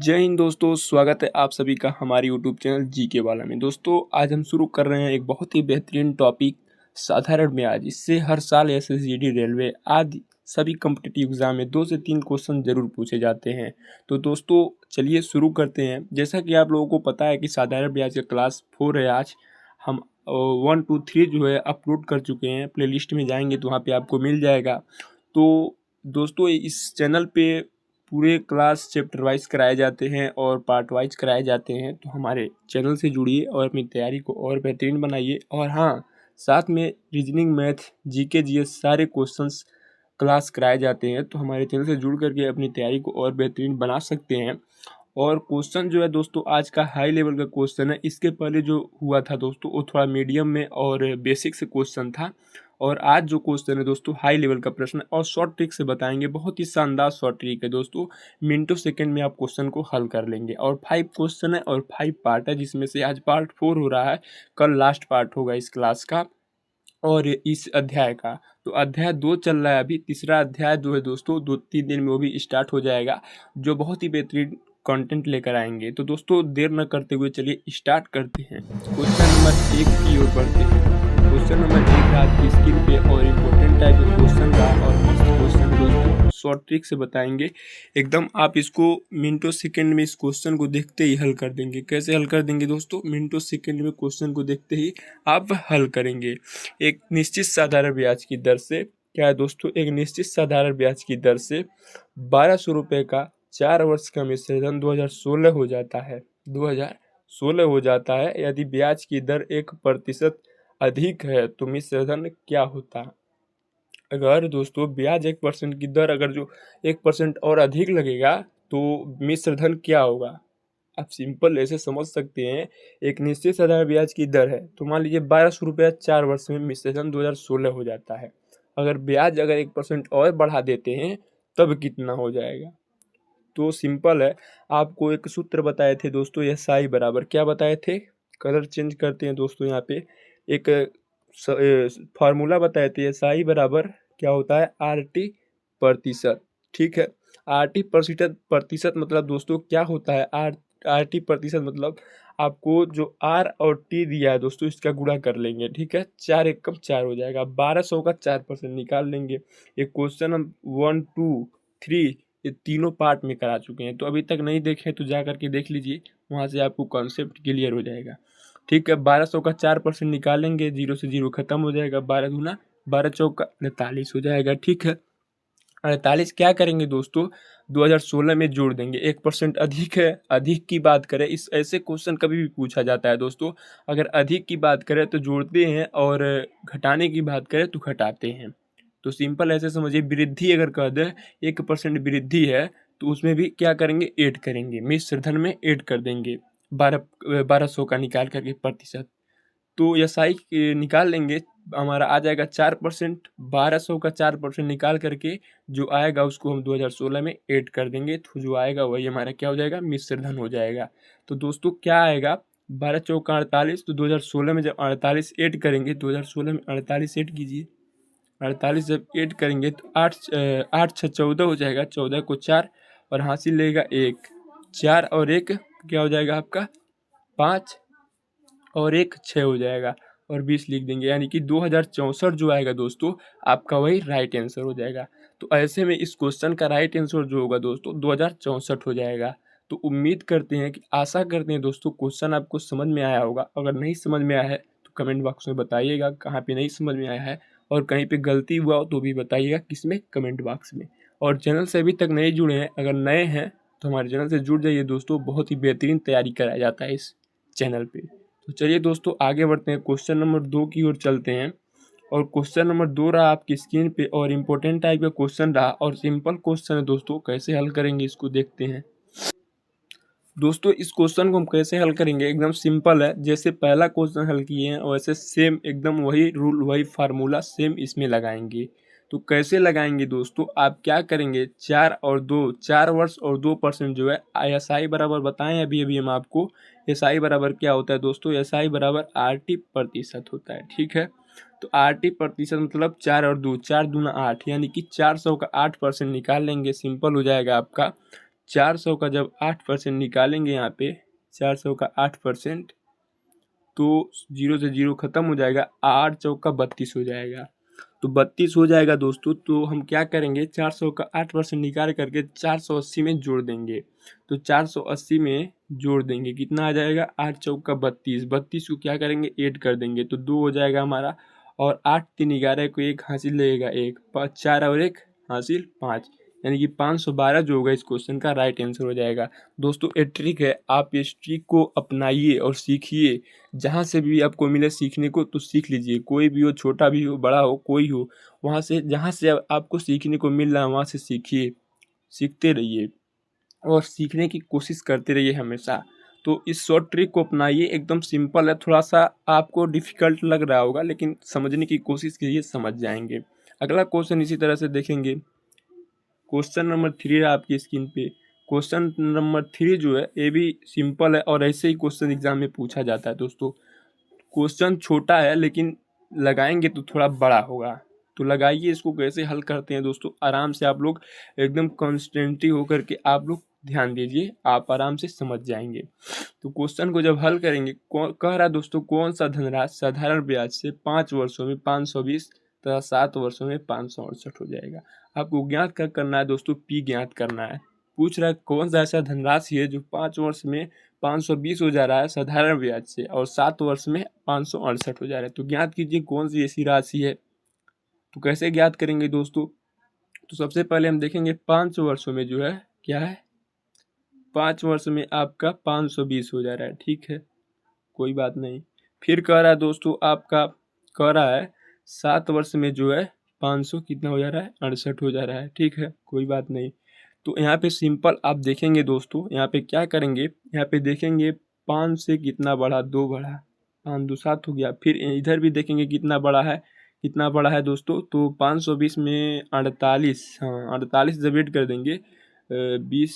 जय हिंद दोस्तों, स्वागत है आप सभी का हमारे यूट्यूब चैनल जीके वाला में। दोस्तों आज हम शुरू कर रहे हैं एक बहुत ही बेहतरीन टॉपिक, साधारण ब्याज। इससे हर साल एसएससीडी, रेलवे आदि सभी कॉम्पिटिटिव एग्जाम में 2 से 3 क्वेश्चन जरूर पूछे जाते हैं। तो दोस्तों चलिए शुरू करते हैं। जैसा कि आप लोगों को पता है कि साधारण ब्याज का क्लास 4 है। आज हम 1, 2, 3 जो है अपलोड कर चुके हैं। प्लेलिस्ट में जाएंगे तो वहाँ पे आपको मिल जाएगा। तो दोस्तों इस चैनल पे पूरे क्लास चैप्टर वाइज कराए जाते हैं और पार्ट वाइज कराए जाते हैं। तो हमारे चैनल से जुड़िए और अपनी तैयारी को और बेहतरीन बनाइए। और हाँ, साथ में रीजनिंग, मैथ, जीके, जीएस सारे क्वेश्चंस क्लास कराए जाते हैं। तो हमारे चैनल से जुड़ करके अपनी तैयारी को और बेहतरीन बना सकते हैं। और क्वेश्चन जो है दोस्तों आज का हाई लेवल का क्वेश्चन है। इसके पहले जो हुआ था दोस्तों वो थोड़ा मीडियम में और बेसिक से क्वेश्चन था। और आज जो क्वेश्चन है दोस्तों हाई लेवल का प्रश्न है और शॉर्ट ट्रिक से बताएंगे। बहुत ही शानदार शॉर्ट ट्रिक है दोस्तों, मिनटों सेकंड में आप क्वेश्चन को हल कर लेंगे। और 5 क्वेश्चन है और 5 पार्ट है, जिसमें से आज पार्ट 4 हो रहा है। कल लास्ट पार्ट होगा इस क्लास का और इस अध्याय का। तो अध्याय 2 चल रहा है अभी। तीसरा अध्याय जो है दोस्तों 2-3 दिन में वो भी स्टार्ट हो जाएगा, जो बहुत ही बेहतरीन कंटेंट लेकर आएंगे। तो दोस्तों देर न करते हुए चलिए स्टार्ट करते हैं। क्वेश्चन नंबर 1 की ओर बढ़ते हैं। क्वेश्चन नंबर 1 आपकी स्क्रीन पे और इम्पोर्टेंट टाइप का क्वेश्चन का और मस्त क्वेश्चन दोस्तों शॉर्ट ट्रिक से बताएंगे। एकदम आप इसको मिनटों सेकंड में इस क्वेश्चन को देखते ही हल कर देंगे। कैसे हल कर देंगे दोस्तों? मिनटों सेकंड में क्वेश्चन को देखते ही आप हल करेंगे। एक निश्चित साधारण ब्याज की दर से, क्या है दोस्तों, एक निश्चित साधारण ब्याज की दर से 1200 रुपये का 4 वर्ष का मिश्रधन 2016 हो जाता है। 2016 हो जाता है। यदि ब्याज की दर 1% अधिक है तो मिश्रधन क्या होता है? अगर दोस्तों ब्याज 1% की दर अगर जो 1% और अधिक लगेगा तो मिश्रधन क्या होगा? आप सिंपल ऐसे समझ सकते हैं। एक निश्चित साधारण ब्याज की दर है तो मान लीजिए 1200 रुपया 4 वर्ष में, मिश्रधन 2016 हो जाता है। अगर ब्याज अगर 1% और बढ़ा देते हैं तब कितना हो जाएगा? तो सिंपल है, आपको एक सूत्र बताए थे दोस्तों, एस आई बराबर क्या बताए थे? कलर चेंज करते हैं दोस्तों। यहाँ पे एक फार्मूला बताए थे, एस आई बराबर क्या होता है? आर टी प्रतिशत। ठीक है, आर टी प्रतिशत मतलब दोस्तों क्या होता है? आर टी प्रतिशत मतलब आपको जो आर और टी दिया है दोस्तों इसका गुणा कर लेंगे। ठीक है, 4 एकम 4 हो जाएगा। 1200 का 4% निकाल लेंगे। ये क्वेश्चन हम 1, 2, 3 ये तीनों पार्ट में करा चुके हैं। तो अभी तक नहीं देखे तो जा करके देख लीजिए, वहाँ से आपको कॉन्सेप्ट क्लियर हो जाएगा। ठीक है, 1200 का 4% निकालेंगे, 0 से 0 खत्म हो जाएगा। 12 दूना 12 चौका 48 हो जाएगा। ठीक है, 48 क्या करेंगे दोस्तों? 2016 में जोड़ देंगे। 1% अधिक है। अधिक की बात करें, इस ऐसे क्वेश्चन कभी भी पूछा जाता है दोस्तों। अगर अधिक की बात करें तो जोड़ते हैं और घटाने की बात करें तो घटाते हैं। तो सिंपल ऐसे समझिए, वृद्धि अगर कह दे 1% वृद्धि है तो उसमें भी क्या करेंगे? ऐड करेंगे, मिश्रधन में ऐड कर देंगे। 1200 का निकाल करके प्रतिशत, तो एसआई निकाल लेंगे। हमारा आ जाएगा 4%। 1200 का 4% निकाल करके जो आएगा उसको हम 2016 में ऐड कर देंगे। तो जो आएगा वही हमारा क्या हो जाएगा? मिश्रधन हो जाएगा। तो दोस्तों क्या आएगा? 12 चौका 48। तो 2016 में जब 48 ऐड करेंगे, 2016 में 48 ऐड कीजिए। 48 जब ऐड करेंगे तो 8 6 14 हो जाएगा। 14 को 4 और हासिल लेगा 1। 4 और 1 क्या हो जाएगा आपका? 5 और 1 6 हो जाएगा और 20 लिख देंगे। यानी कि 2064 जो आएगा दोस्तों आपका वही राइट आंसर हो जाएगा। तो ऐसे में इस क्वेश्चन का राइट आंसर जो होगा दोस्तों 2064 हो जाएगा। तो उम्मीद करते हैं कि, आशा करते हैं दोस्तों क्वेश्चन आपको समझ में आया होगा। अगर नहीं समझ में आया है तो कमेंट बॉक्स में बताइएगा कहाँ पे नहीं समझ में आया है, और कहीं पे गलती हुआ हो तो भी बताइएगा किसमें, कमेंट बॉक्स में। और चैनल से अभी तक नहीं जुड़े हैं, अगर नए हैं तो हमारे चैनल से जुड़ जाइए दोस्तों। बहुत ही बेहतरीन तैयारी कराया जाता है इस चैनल पे। तो चलिए दोस्तों आगे बढ़ते हैं, क्वेश्चन नंबर 2 की ओर चलते हैं। और क्वेश्चन नंबर 2 रहा आपकी स्क्रीन पे और इम्पोर्टेंट टाइप का क्वेश्चन रहा और सिंपल क्वेश्चन है दोस्तों। कैसे हल करेंगे इसको देखते हैं। दोस्तों इस क्वेश्चन को हम कैसे हल करेंगे, एकदम सिंपल है। जैसे पहला क्वेश्चन हल किए हैं वैसे सेम एकदम वही रूल वही फार्मूला सेम इसमें लगाएंगे। तो कैसे लगाएंगे दोस्तों? आप क्या करेंगे, 4 और 2, 4 वर्ष और 2% जो है एस आई बराबर बताएं अभी अभी हम आपको। एस आई बराबर क्या होता है दोस्तों? एस आई बराबर आर टी प्रतिशत होता है। ठीक है, तो आर टी प्रतिशत मतलब 4 और 2, 4 दूना 8, यानी कि 400 का 8% निकाल लेंगे। सिंपल हो जाएगा आपका 400 का जब 8% निकालेंगे यहाँ पे, 400 का 8%, तो 0 से 0 ख़त्म हो जाएगा, 8 चौका 32 हो जाएगा। तो 32 हो जाएगा दोस्तों। तो हम क्या करेंगे, 400 का 8% निकाल करके 480 में जोड़ देंगे। तो 480 में जोड़ देंगे, कितना आ जाएगा, 8 चौका 32, 32 को क्या करेंगे, ऐड कर देंगे तो 2 हो जाएगा हमारा। और 8 3 11 को 1 हासिल लगेगा, 1 4 और 1 हासिल 5, यानी कि 512 जो होगा इस क्वेश्चन का राइट आंसर हो जाएगा। दोस्तों ये ट्रिक है, आप इस ट्रिक को अपनाइए और सीखिए। जहाँ से भी आपको मिले सीखने को तो सीख लीजिए, कोई भी हो, छोटा भी हो, बड़ा हो, कोई हो, वहाँ से जहाँ से आपको सीखने को मिल रहा है वहाँ से सीखिए, सीखते रहिए और सीखने की कोशिश करते रहिए हमेशा। तो इस शॉर्ट ट्रिक को अपनाइए, एकदम सिंपल है, थोड़ा सा आपको डिफ़िकल्ट लग रहा होगा लेकिन समझने की कोशिश कीजिए, समझ जाएंगे। अगला क्वेश्चन इसी तरह से देखेंगे। क्वेश्चन नंबर 3 है आपकी स्क्रीन पे। क्वेश्चन नंबर 3 जो है ये भी सिंपल है और ऐसे ही क्वेश्चन एग्जाम में पूछा जाता है दोस्तों। क्वेश्चन छोटा है लेकिन लगाएंगे तो थोड़ा बड़ा होगा। तो लगाइए, इसको कैसे हल करते हैं दोस्तों, आराम से आप लोग एकदम कॉन्स्टेंटली होकर के आप लोग ध्यान दीजिए, आप आराम से समझ जाएंगे। तो क्वेश्चन को जब हल करेंगे, कह रहा है दोस्तों, कौन सा धनराशि साधारण ब्याज से 5 वर्षों में 520 तथा 7 वर्षों में 568 हो जाएगा। आपको ज्ञात क्या करना है दोस्तों, पी ज्ञात करना है। पूछ रहा है कौन सा ऐसा धनराशि है जो 5 वर्ष में 520 हो जा रहा है साधारण ब्याज से और 7 वर्ष में 568 हो जा रहा है। तो ज्ञात कीजिए कौन सी ऐसी राशि है। तो कैसे ज्ञात करेंगे दोस्तों, तो सबसे पहले हम देखेंगे 5 वर्षों में जो है क्या है, 5 वर्ष में आपका 520 हो जा रहा है, ठीक है, कोई बात नहीं। फिर कह रहा है दोस्तों आपका, कह रहा है 7 वर्ष में जो है 500 कितना हो जा रहा है, 68 हो जा रहा है, ठीक है, कोई बात नहीं। तो यहाँ पे सिंपल आप देखेंगे दोस्तों, यहाँ पे क्या करेंगे, यहाँ पे देखेंगे 5 से कितना बढ़ा, 2 बढ़ा, 5 2 7 हो गया। फिर इधर भी देखेंगे कितना बड़ा है, कितना बड़ा है दोस्तों, तो 520 में 48, हाँ 48 जब ऐड कर देंगे 20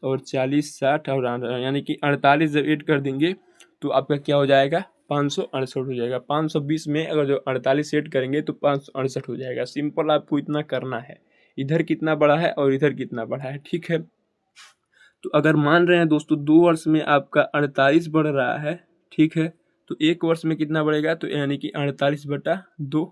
और 40 60 और यानी कि 48 जब ऐड कर देंगे तो आपका क्या हो जाएगा, 568 हो जाएगा। 520 में अगर जो 48 ऐड करेंगे तो 568 हो जाएगा। सिंपल आपको इतना करना है, इधर कितना बड़ा है और इधर कितना बड़ा है, ठीक है। तो अगर मान रहे हैं दोस्तों 2 वर्ष में आपका 48 बढ़ रहा है, ठीक है, तो 1 वर्ष में कितना बढ़ेगा, तो यानी कि 48/2,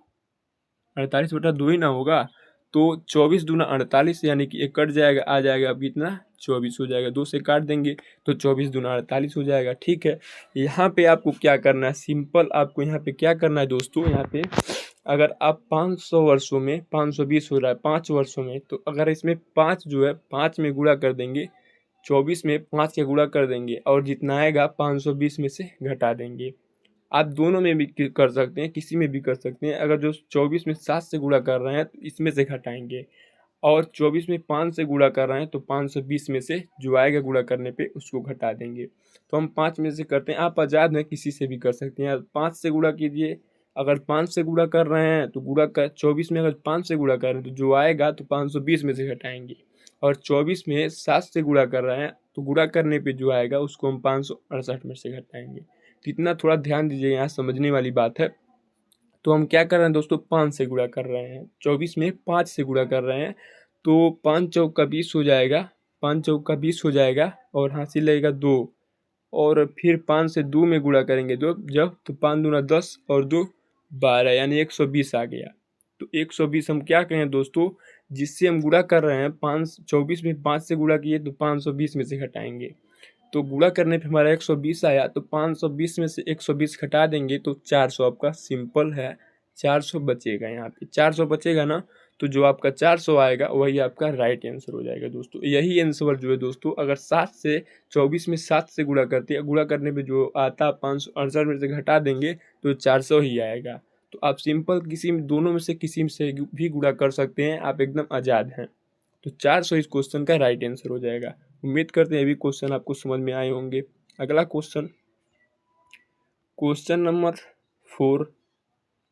48/2 ही ना होगा, तो 24 दूना 48, यानी कि एक कट जाएगा, आ जाएगा अब कितना, 24 हो जाएगा, 2 से काट देंगे तो 24 दूना 48 हो जाएगा, ठीक है। यहाँ पे आपको क्या करना है, सिंपल आपको यहाँ पे क्या करना है दोस्तों, यहाँ पे अगर आप 500 वर्षों में 520 हो रहा है 5 वर्षों में, तो अगर इसमें 5 जो है 5 में गुणा कर देंगे, 24 में 5 के गुणा कर देंगे और जितना आएगा 520 में से घटा देंगे। आप दोनों में भी कर सकते हैं, किसी में भी कर सकते हैं। अगर जो 24 में 7 से गुणा कर रहे हैं तो इसमें से घटाएंगे, और 24 में 5 से गुणा कर रहे हैं तो 520 में से जो आएगा गुणा करने पे उसको घटा देंगे। तो हम 5 में से करते हैं, आप आज़ाद हैं, किसी से भी कर सकते हैं। 5 से गुणा कीजिए, अगर 5 से गुणा कर रहे हैं तो गुणा कर, 24 में अगर 5 से गुणा कर रहे हैं तो जो आएगा तो 520 में से घटाएंगे, और 24 में 7 से गुणा कर रहे हैं तो गुणा करने पे जो आएगा उसको हम 568 में से घटाएंगे। तो इतना थोड़ा ध्यान दीजिए, यहाँ समझने वाली बात है। तो हम क्या कर रहे हैं दोस्तों, 5 से गुणा कर रहे हैं, 24 में 5 से गुणा कर रहे हैं, तो 5 चौका 20 हो जाएगा, 5 चौका 20 हो जाएगा और हासिल लगेगा 2, और फिर 5 से 2 में गुणा करेंगे दो जब, तो 5 दूना 10 और 2 12, यानी 120 आ गया। तो 120 हम क्या कहें दोस्तों, जिससे हम गुणा कर रहे हैं, 5 24 में 5 से गुणा किए तो 520 में से घटाएंगे, तो गुणा करने पे हमारा 120 आया, तो 520 में से 120 घटा देंगे तो 400 आपका सिंपल है, 400 बचेगा, यहाँ पे 400 बचेगा ना, तो जो आपका 400 आएगा वही आपका राइट आंसर हो जाएगा दोस्तों। यही आंसर जो है दोस्तों, अगर 7 से 24 में 7 से गुणा करते हैं, गुणा करने पे जो आता 568 में से घटा देंगे तो 400 ही आएगा। तो आप सिंपल किसी दोनों में से किसी से भी गुणा कर सकते हैं, आप एकदम आज़ाद हैं। तो 400 इस क्वेश्चन का राइट आंसर हो जाएगा। उम्मीद करते हैं ये भी क्वेश्चन आपको समझ में आए होंगे। अगला question, question number 4।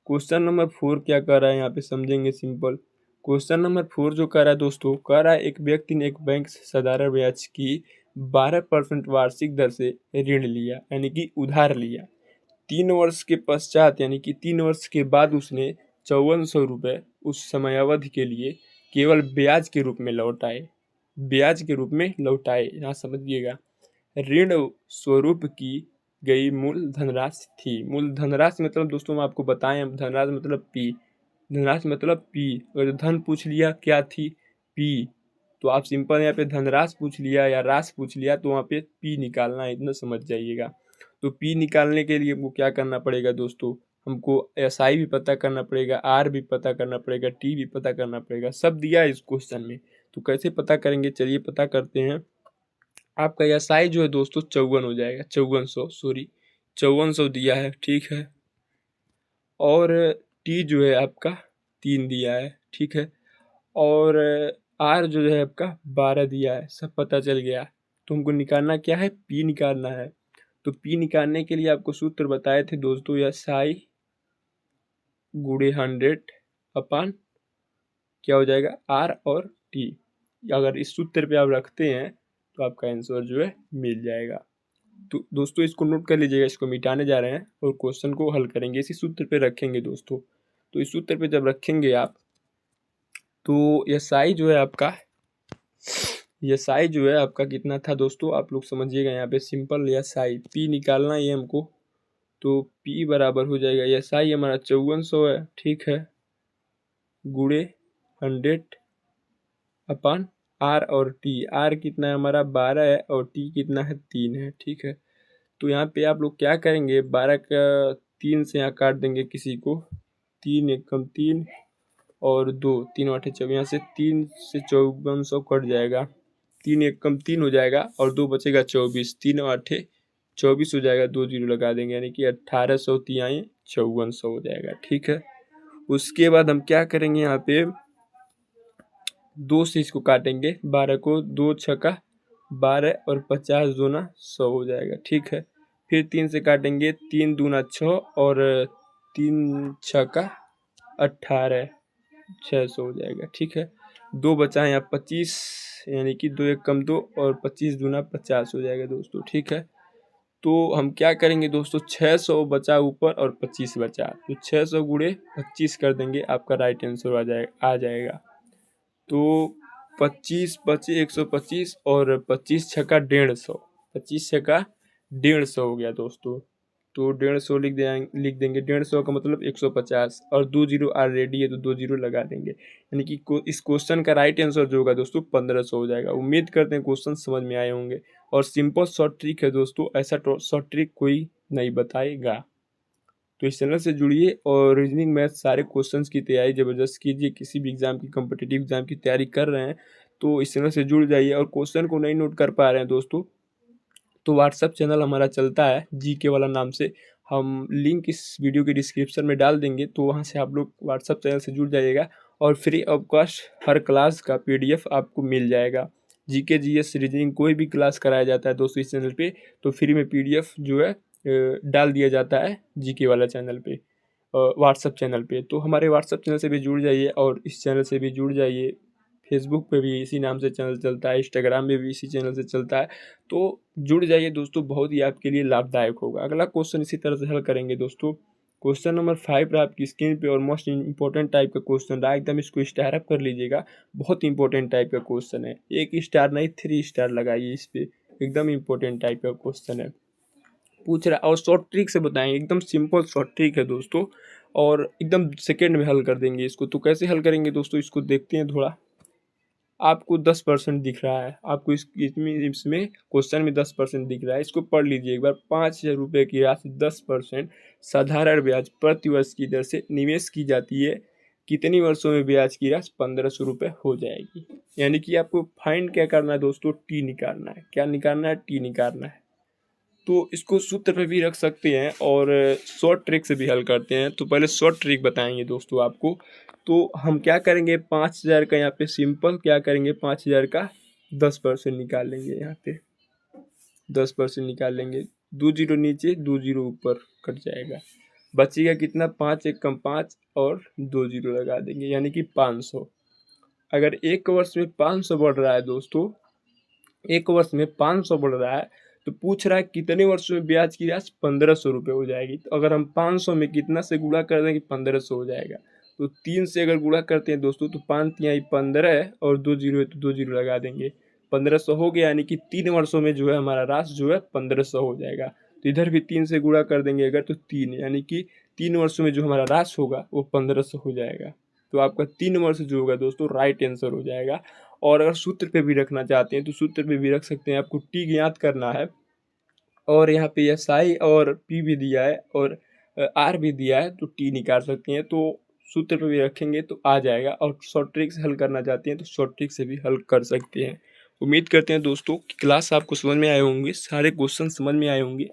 Question number 4 क्या कर रहा है यहाँ पे समझेंगे सिंपल। क्वेश्चन नंबर 4 जो कर रहा है दोस्तों, कह रहा है एक व्यक्ति ने एक बैंक से साधारण ब्याज की 12% वार्षिक दर से ऋण लिया, यानी कि उधार लिया। 3 वर्ष के पश्चात, यानी कि 3 वर्ष के बाद उसने 5400 रुपये उस समयावधि के लिए केवल ब्याज के रूप में लौटाए। ब्याज के रूप में लौटाए। यहाँ समझिएगा, ऋण स्वरूप की गई मूल धनराशि थी। मूल धनराशि मतलब दोस्तों हम आपको बताएं, हम धनराशि मतलब पी, धनराशि मतलब पी। अगर धन पूछ लिया क्या थी, पी, तो आप सिंपल यहाँ पे धनराशि पूछ लिया या राशि पूछ लिया तो वहाँ पे पी निकालना है, इतना समझ जाइएगा। तो पी निकालने के लिए हमको क्या करना पड़ेगा दोस्तों, हमको एस आई भी पता करना पड़ेगा, आर भी पता करना पड़ेगा, टी भी पता करना पड़ेगा, सब दिया है इस क्वेश्चन में। तो कैसे पता करेंगे, चलिए पता करते हैं। आपका एस आई जो है दोस्तों 54 हो जाएगा, 5400, सॉरी 5400 दिया है, ठीक है। और टी जो है आपका 3 दिया है, ठीक है। और आर जो है आपका 12 दिया है, सब पता चल गया। तो हमको निकालना क्या है, पी निकालना है। तो पी निकालने के लिए आपको सूत्र बताए थे दोस्तों, एस आई गुणे 100 अपान क्या हो जाएगा, आर और टी। अगर इस सूत्र पे आप रखते हैं तो आपका आंसर जो है मिल जाएगा। तो दोस्तों इसको नोट कर लीजिएगा, इसको मिटाने जा रहे हैं और क्वेश्चन को हल करेंगे, इसी सूत्र पे रखेंगे दोस्तों। तो इस सूत्र पे जब रखेंगे आप, तो एस आई जो है आपका, एस आई जो है आपका कितना था दोस्तों, आप लोग समझिएगा। यहाँ पे सिंपल एस आई पी निकालना है हमको, तो पी बराबर हो जाएगा, एस आई हमारा 5400 है, ठीक है, गुणे 100 अपान आर और टी। आर कितना है हमारा 12 है और टी कितना है 3 है, ठीक है। तो यहाँ पे आप लोग क्या करेंगे, 12 का 3 से यहाँ काट देंगे किसी को, 3 एकम 3 और 2, 3 आठे 24, यहाँ से 3 से 5400 कट जाएगा, 3 एकम 3 हो जाएगा और 2 बचेगा 24, 3 आठे 24 हो जाएगा, 2 जीरो लगा देंगे, यानी कि 1800 तिहाई 5400 हो जाएगा, ठीक है। उसके बाद हम क्या करेंगे, यहाँ पे 2 से इसको काटेंगे, 12 को 2 छक्का 12 और 50 दूना 100 हो जाएगा, ठीक है। फिर 3 से काटेंगे, 3 दूना 6 और 3 छक्का 18, 600 हो जाएगा, ठीक है। 2 बचा है यहाँ 25, यानी कि 2 एक कम 2 और 25 दूना 50 हो जाएगा दोस्तों, ठीक है। तो हम क्या करेंगे दोस्तों, 600 बचा ऊपर और 25 बचा, तो 600 गुणे 25 कर देंगे, आपका राइट आंसर आ जाएगा। तो 25 पचे 125 और 25 छक्का 150, 25 छक्का 150 हो गया दोस्तों। तो 150 लिख देंगे, 150 का मतलब 150 और 2 जीरो ऑलरेडी है तो 2 जीरो लगा देंगे, यानी कि इस क्वेश्चन का राइट आंसर जो होगा दोस्तों 1500 हो जाएगा। उम्मीद करते हैं क्वेश्चन समझ में आए होंगे और सिंपल शॉर्ट ट्रिक है दोस्तों, ऐसा शॉर्ट ट्रिक कोई नहीं बताएगा। तो इस चैनल से जुड़िए और रीजनिंग मैथ सारे क्वेश्चंस की तैयारी ज़बरदस्त कीजिए। किसी भी एग्ज़ाम की, कॉम्पिटिटिव एग्ज़ाम की तैयारी कर रहे हैं तो इस चैनल से जुड़ जाइए। और क्वेश्चन को नहीं नोट कर पा रहे हैं दोस्तों, तो व्हाट्सअप चैनल हमारा चलता है जीके वाला नाम से, हम लिंक इस वीडियो के डिस्क्रिप्शन में डाल देंगे, तो वहाँ से आप लोग व्हाट्सअप चैनल से जुड़ जाइएगा और free of cost her class का PDF आपको मिल जाएगा। जीके जीएस रीजनिंग कोई भी क्लास कराया जाता है दोस्तों इस चैनल पे, तो फ्री में PDF जो है डाल दिया जाता है जीके वाला चैनल पे, व्हाट्सअप चैनल पे। तो हमारे व्हाट्सअप चैनल से भी जुड़ जाइए और इस चैनल से भी जुड़ जाइए। फेसबुक पे भी इसी नाम से चैनल चलता है, इंस्टाग्राम में भी इसी चैनल से चलता है, तो जुड़ जाइए दोस्तों, बहुत ही आपके लिए लाभदायक होगा। अगला क्वेश्चन इसी तरह से हल करेंगे दोस्तों। क्वेश्चन नंबर 5 रहा आपकी स्क्रीन पे और मोस्ट इंपॉर्टेंट टाइप का क्वेश्चन रहा, एकदम इसको स्टार अप कर लीजिएगा, बहुत इंपॉर्टेंट टाइप का क्वेश्चन है। 1 स्टार नहीं 3 स्टार लगाइए इस पर, एकदम इंपॉर्टेंट टाइप का क्वेश्चन है, पूछ रहा है। और शॉर्ट ट्रिक से बताएंगे, एकदम सिंपल शॉर्ट ट्रिक है दोस्तों और एकदम सेकेंड में हल कर देंगे इसको। तो कैसे हल करेंगे दोस्तों, इसको देखते हैं थोड़ा। आपको 10% दिख रहा है, आपको इसमें क्वेश्चन में 10% दिख रहा है, इसको पढ़ लीजिए एक बार। 5000 रुपये की राशि 10% साधारण ब्याज प्रति वर्ष की दर से निवेश की जाती है, कितनी वर्षों में ब्याज की राशि 1500 रुपये हो जाएगी। यानी कि आपको फाइंड क्या करना है दोस्तों, टी निकालना है। क्या निकालना है, टी निकालना है। तो इसको सूत्र पे भी रख सकते हैं और शॉर्ट ट्रिक से भी हल करते हैं। तो पहले शॉर्ट ट्रिक बताएंगे दोस्तों आपको। तो हम क्या करेंगे, 5000 का यहाँ पे सिंपल क्या करेंगे, 5000 का 10% निकाल लेंगे, यहाँ पे 10% निकाल लेंगे, 2 जीरो नीचे 2 जीरो ऊपर कट जाएगा, बचेगा कितना, 5 एक कम 5 और 2 जीरो लगा देंगे, यानी कि 500। अगर एक वर्ष में 500 बढ़ रहा है दोस्तों, एक वर्ष में 500 बढ़ रहा है, तो पूछ रहा है कितने वर्षों में ब्याज की राशि 1500 रुपये हो जाएगी। तो अगर हम 500 में कितना से गुणा कर देंगे, 1500 हो जाएगा। तो 3 से अगर गुणा करते हैं दोस्तों, तो 5 तिहाई 15 है और 2 जीरो है तो 2 जीरो लगा देंगे, 1500 हो गया, यानी कि 3 वर्षों में जो है हमारा राशि जो है 1500 हो जाएगा। तो इधर भी 3 से गुणा कर देंगे अगर, तो 3, यानी कि 3 वर्षों में जो हमारा राशि होगा वो 1500 हो जाएगा। तो आपका 3 वर्ष जो होगा दोस्तों राइट आंसर हो जाएगा। और अगर सूत्र पे भी रखना चाहते हैं तो सूत्र पे भी रख सकते हैं। आपको टी ज्ञात करना है और यहाँ पे एस आई और पी भी दिया है और आर भी दिया है, तो टी निकाल सकते हैं। तो सूत्र पे भी रखेंगे तो आ जाएगा। और शॉर्ट ट्रिक से हल करना चाहते हैं तो शॉर्ट ट्रिक से भी हल कर सकते हैं। उम्मीद करते हैं दोस्तों कि क्लास आपको समझ में आए होंगे, सारे क्वेश्चन समझ में आए होंगे।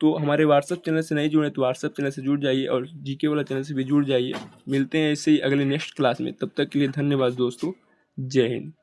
तो हमारे व्हाट्सअप चैनल से नहीं जुड़े तो व्हाट्सअप चैनल से जुड़ जाइए और जीके वाला चैनल से भी जुड़ जाइए। मिलते हैं ऐसे ही अगले नेक्स्ट क्लास में, तब तक के लिए धन्यवाद दोस्तों। जय हिंद।